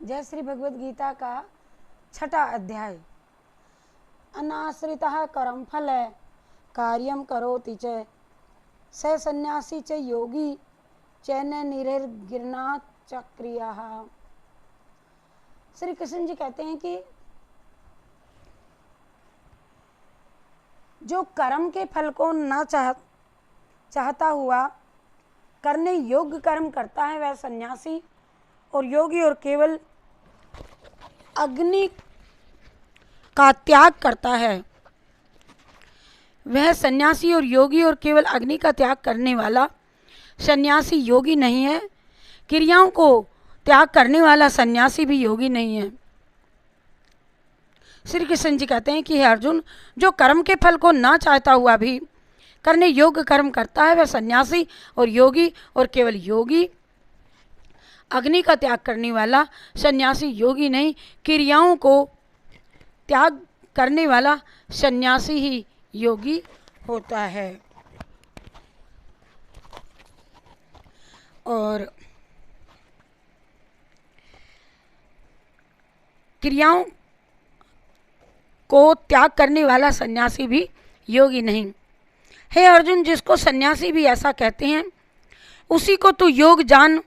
जय श्री भगवद गीता का 6वां अध्याय। अनाश्रितः कर्म फल कार्यम करोति च स सन्यासी च योगी चैन निरर्गिर्ना चक्रियः। श्री कृष्ण जी कहते हैं कि जो कर्म के फल को न चाहता हुआ करने योग्य कर्म करता है वह सन्यासी और योगी और केवल अग्नि का त्याग करता है। वह सन्यासी और योगी और केवल अग्नि का त्याग करने वाला सन्यासी योगी नहीं है। क्रियाओं को त्याग करने वाला सन्यासी भी योगी नहीं है। श्री कृष्ण जी कहते हैं कि हे अर्जुन, जो कर्म के फल को ना चाहता हुआ भी करने योग्य कर्म करता है वह सन्यासी और योगी और केवल योगी। अग्नि का त्याग करने वाला सन्यासी योगी नहीं, क्रियाओं को त्याग करने वाला सन्यासी ही योगी होता है। और क्रियाओं को त्याग करने वाला सन्यासी भी योगी नहीं। हे अर्जुन, जिसको सन्यासी भी ऐसा कहते हैं उसी को तू योग जान।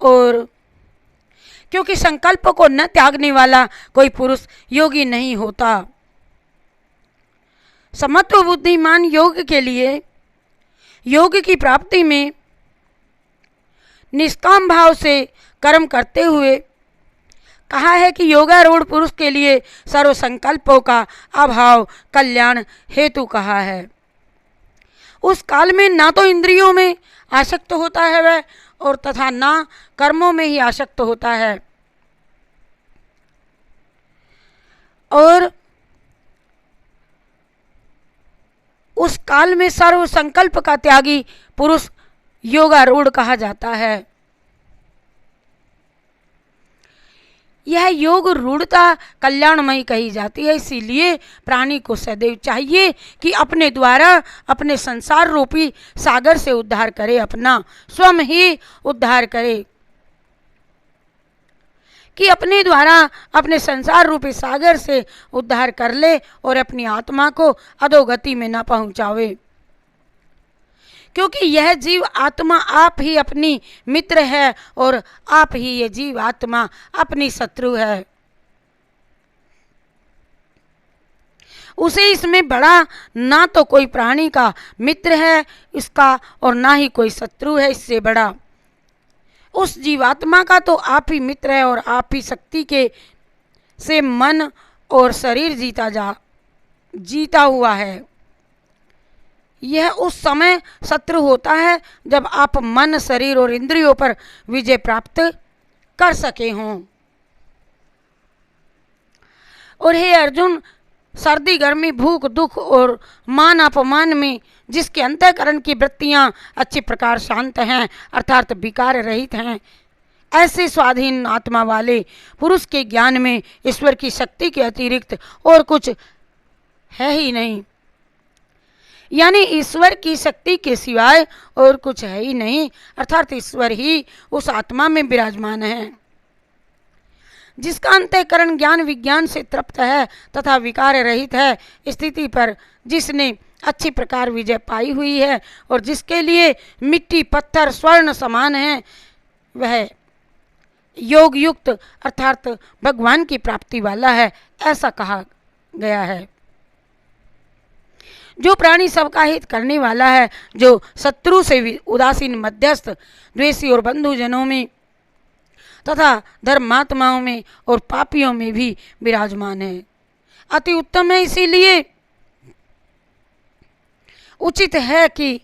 और क्योंकि संकल्प को न त्यागने वाला कोई पुरुष योगी नहीं होता। समत्व बुद्धिमान योग के लिए योग की प्राप्ति में निष्काम भाव से कर्म करते हुए कहा है कि योगारूढ़ पुरुष के लिए सर्व संकल्पों का अभाव कल्याण हेतु कहा है। उस काल में ना तो इंद्रियों में आसक्त होता है वह और तथा ना कर्मों में ही आसक्त होता है। और उस काल में सर्व संकल्प का त्यागी पुरुष योगारूढ़ कहा जाता है। यह योग रूढ़ता कल्याणमयी कही जाती है। इसीलिए प्राणी को सदैव चाहिए कि अपने द्वारा अपने संसार रूपी सागर से उद्धार करे, अपना स्वयं ही उद्धार करे, कि अपने द्वारा अपने संसार रूपी सागर से उद्धार कर ले और अपनी आत्मा को अधोगति में न पहुंचावे। क्योंकि यह जीव आत्मा आप ही अपनी मित्र है और आप ही ये जीव आत्मा अपनी शत्रु है। उसे इसमें बड़ा ना तो कोई प्राणी का मित्र है इसका और ना ही कोई शत्रु है इससे बड़ा। उस जीवात्मा का तो आप ही मित्र है और आप ही शक्ति के से मन और शरीर जीता हुआ है। यह उस समय शत्रु होता है जब आप मन, शरीर और इंद्रियों पर विजय प्राप्त कर सके हों। और हे अर्जुन, सर्दी, गर्मी, भूख, दुख और मान अपमान में जिसके अंतःकरण की वृत्तियां अच्छी प्रकार शांत हैं अर्थात विकार रहित हैं, ऐसे स्वाधीन आत्मा वाले पुरुष के ज्ञान में ईश्वर की शक्ति के अतिरिक्त और कुछ है ही नहीं। यानी ईश्वर की शक्ति के सिवाय और कुछ है ही नहीं, अर्थात ईश्वर ही उस आत्मा में विराजमान है जिसका अंतःकरण ज्ञान विज्ञान से तृप्त है तथा विकार रहित है। स्थिति पर जिसने अच्छी प्रकार विजय पाई हुई है और जिसके लिए मिट्टी पत्थर स्वर्ण समान है, वह योग युक्त अर्थात भगवान की प्राप्ति वाला है, ऐसा कहा गया है। जो प्राणी सबका हित करने वाला है, जो शत्रु से उदासीन, मध्यस्थ, द्वेषी और बंधुजनों में तथा धर्मात्माओं में और पापियों में भी विराजमान है, अति उत्तम है। इसीलिए उचित है कि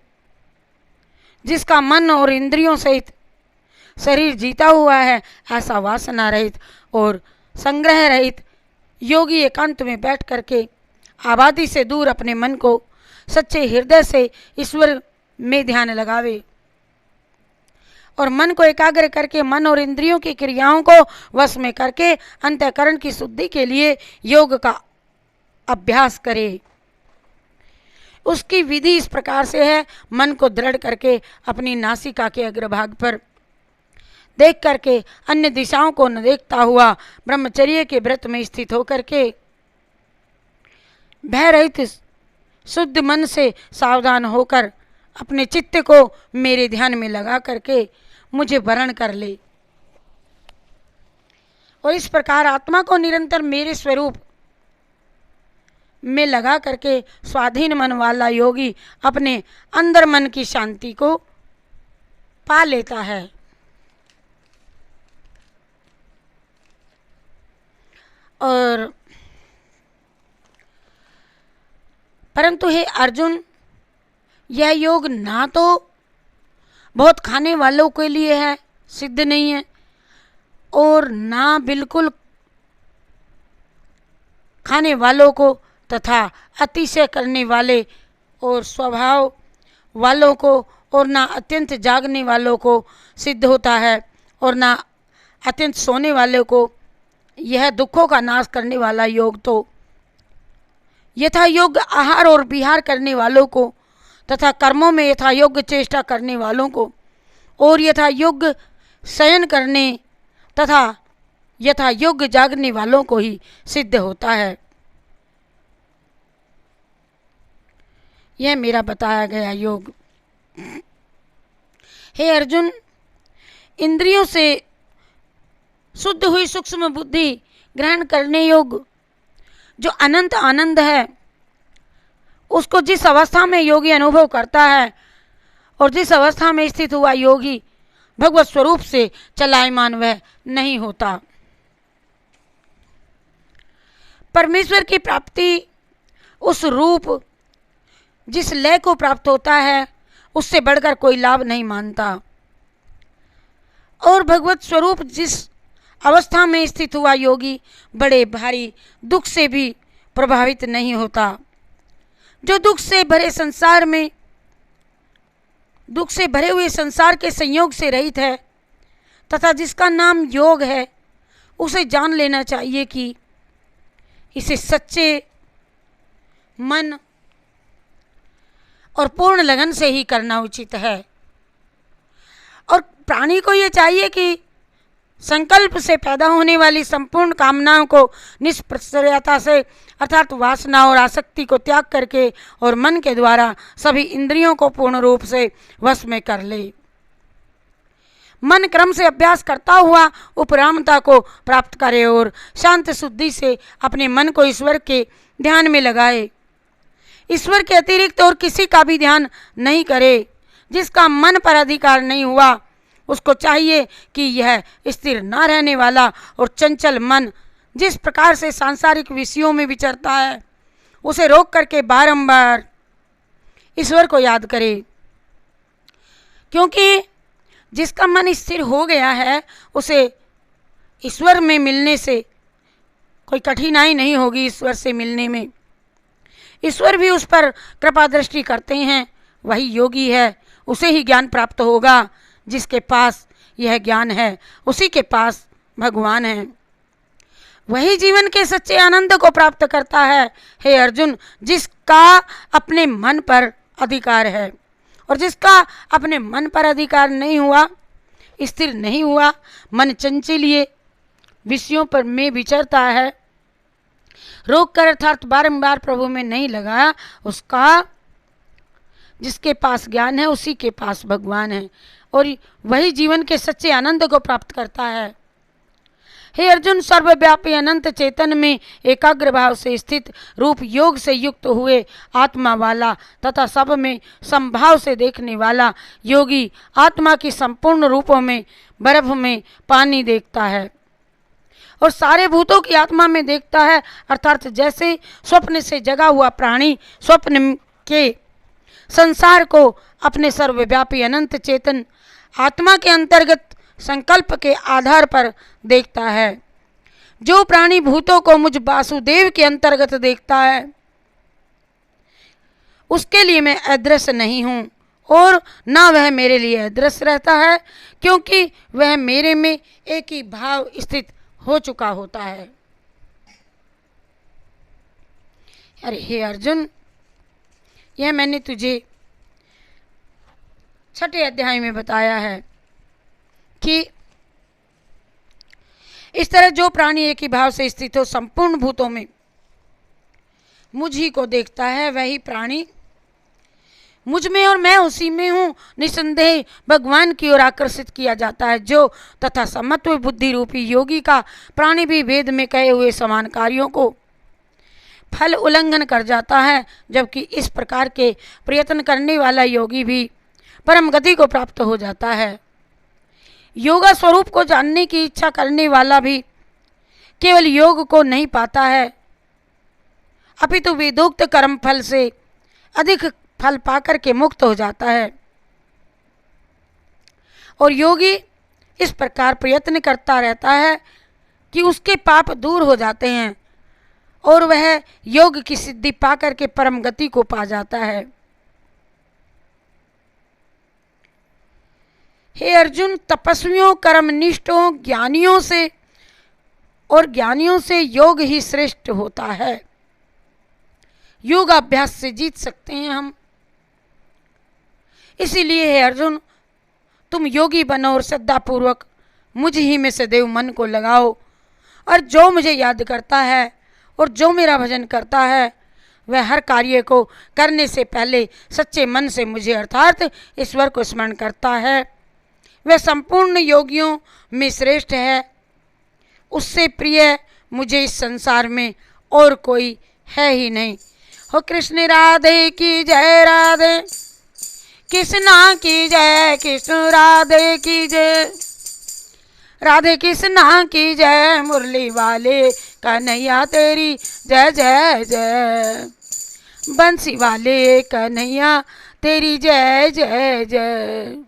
जिसका मन और इंद्रियों सहित शरीर जीता हुआ है, ऐसा वासना रहित और संग्रह रहित योगी एकांत में बैठ करके आबादी से दूर अपने मन को सच्चे हृदय से ईश्वर में ध्यान लगावे और मन को एकाग्र करके मन और इंद्रियों की क्रियाओं को वश में करके अंतःकरण की शुद्धि के लिए योग का अभ्यास करे। उसकी विधि इस प्रकार से है, मन को दृढ़ करके अपनी नासिका के अग्रभाग पर देख करके अन्य दिशाओं को न देखता हुआ ब्रह्मचर्य के व्रत में स्थित होकर के भय रहित शुद्ध मन से सावधान होकर अपने चित्त को मेरे ध्यान में लगा करके मुझे वरण कर ले। और इस प्रकार आत्मा को निरंतर मेरे स्वरूप में लगा करके स्वाधीन मन वाला योगी अपने अंदर मन की शांति को पा लेता है। और परंतु हे अर्जुन, यह योग ना तो बहुत खाने वालों के लिए है, सिद्ध नहीं है, और ना बिल्कुल खाने वालों को तथा अतिशय करने वाले और स्वभाव वालों को और ना अत्यंत जागने वालों को सिद्ध होता है, और ना अत्यंत सोने वाले को। यह दुखों का नाश करने वाला योग तो यथा योग्य आहार और विहार करने वालों को तथा कर्मों में यथा योग्य चेष्टा करने वालों को और यथा योग्य शयन करने तथा यथा योग्य जागने वालों को ही सिद्ध होता है। यह मेरा बताया गया योग। हे अर्जुन, इंद्रियों से शुद्ध हुई सूक्ष्म बुद्धि ग्रहण करने योग जो अनंत आनंद है, उसको जिस अवस्था में योगी अनुभव करता है और जिस अवस्था में स्थित हुआ योगी भगवत स्वरूप से चलायमान वह नहीं होता। परमेश्वर की प्राप्ति उस रूप जिस लय को प्राप्त होता है उससे बढ़कर कोई लाभ नहीं मानता, और भगवत स्वरूप जिस अवस्था में स्थित हुआ योगी बड़े भारी दुख से भी प्रभावित नहीं होता। जो दुख से भरे हुए संसार के संयोग से रहित है तथा जिसका नाम योग है, उसे जान लेना चाहिए कि इसे सच्चे मन और पूर्ण लगन से ही करना उचित है। और प्राणी को ये चाहिए कि संकल्प से पैदा होने वाली संपूर्ण कामनाओं को निष्प्रचर्यता से अर्थात वासना और आसक्ति को त्याग करके और मन के द्वारा सभी इंद्रियों को पूर्ण रूप से वश में कर ले। मन क्रम से अभ्यास करता हुआ उपरामता को प्राप्त करे और शांत शुद्धि से अपने मन को ईश्वर के ध्यान में लगाए। ईश्वर के अतिरिक्त और किसी का भी ध्यान नहीं करे। जिसका मन पर अधिकार नहीं हुआ उसको चाहिए कि यह स्थिर न रहने वाला और चंचल मन जिस प्रकार से सांसारिक विषयों में विचरता है उसे रोक करके बारंबार ईश्वर को याद करे, क्योंकि जिसका मन स्थिर हो गया है उसे ईश्वर में मिलने से कोई कठिनाई नहीं होगी। ईश्वर से मिलने में ईश्वर भी उस पर कृपा दृष्टि करते हैं। वही योगी है, उसे ही ज्ञान प्राप्त होगा। जिसके पास यह ज्ञान है उसी के पास भगवान है। वही जीवन के सच्चे आनंद को प्राप्त करता है। हे अर्जुन, जिसका अपने मन पर अधिकार है और जिसका अपने मन पर अधिकार नहीं हुआ, स्थिर नहीं हुआ, मन चंचलिए विषयों पर में विचरता है, रोक कर अर्थात बारंबार प्रभु में नहीं लगा, उसका जिसके पास ज्ञान है उसी के पास भगवान है और वही जीवन के सच्चे आनंद को प्राप्त करता है। हे अर्जुन, सर्वव्यापी अनंत चेतन में एकाग्र भाव से स्थित रूप योग से युक्त हुए आत्मा वाला तथा सब में समभाव से देखने वाला योगी आत्मा की संपूर्ण रूपों में बर्फ में पानी देखता है और सारे भूतों की आत्मा में देखता है। अर्थात जैसे स्वप्न से जगा हुआ प्राणी स्वप्न के संसार को अपने सर्वव्यापी अनंत चेतन आत्मा के अंतर्गत संकल्प के आधार पर देखता है। जो प्राणी भूतों को मुझ वासुदेव के अंतर्गत देखता है उसके लिए मैं अदृश्य नहीं हूँ और ना वह मेरे लिए अदृश्य रहता है, क्योंकि वह मेरे में एक ही भाव स्थित हो चुका होता है। अरे हे अर्जुन, यह मैंने तुझे 6 अध्याय में बताया है कि इस तरह जो प्राणी एक ही भाव से स्थित हो संपूर्ण भूतों में मुझ ही को देखता है, वही प्राणी मुझ में और मैं उसी में हूँ निसंदेह भगवान की ओर आकर्षित किया जाता है। जो तथा समत्व बुद्धि रूपी योगी का प्राणी भी वेद में कहे हुए समान कार्यों को फल उल्लंघन कर जाता है, जबकि इस प्रकार के प्रयत्न करने वाला योगी भी परम गति को प्राप्त हो जाता है। योगा स्वरूप को जानने की इच्छा करने वाला भी केवल योग को नहीं पाता है, अपितु वेदोक्त कर्म फल से अधिक फल पाकर के मुक्त हो जाता है। और योगी इस प्रकार प्रयत्न करता रहता है कि उसके पाप दूर हो जाते हैं और वह योग की सिद्धि पाकर के परम गति को पा जाता है। हे अर्जुन, तपस्वियों, कर्मनिष्ठों, ज्ञानियों से योग ही श्रेष्ठ होता है। योगाभ्यास से जीत सकते हैं हम। इसीलिए हे अर्जुन, तुम योगी बनो और श्रद्धापूर्वक मुझ ही में सदैव मन को लगाओ, और जो मुझे याद करता है और जो मेरा भजन करता है वह हर कार्य को करने से पहले सच्चे मन से मुझे अर्थात ईश्वर को स्मरण करता है, वह संपूर्ण योगियों में श्रेष्ठ है। उससे प्रिय मुझे इस संसार में और कोई है ही नहीं। हो कृष्ण राधे की जय, राधे कृष्णा की जय, कृष्ण राधे की जय, राधे कृष्णा की जय, मुरली वाले कन्हैया तेरी जय जय जय, बंसी वाले कन्हैया तेरी जय जय जय।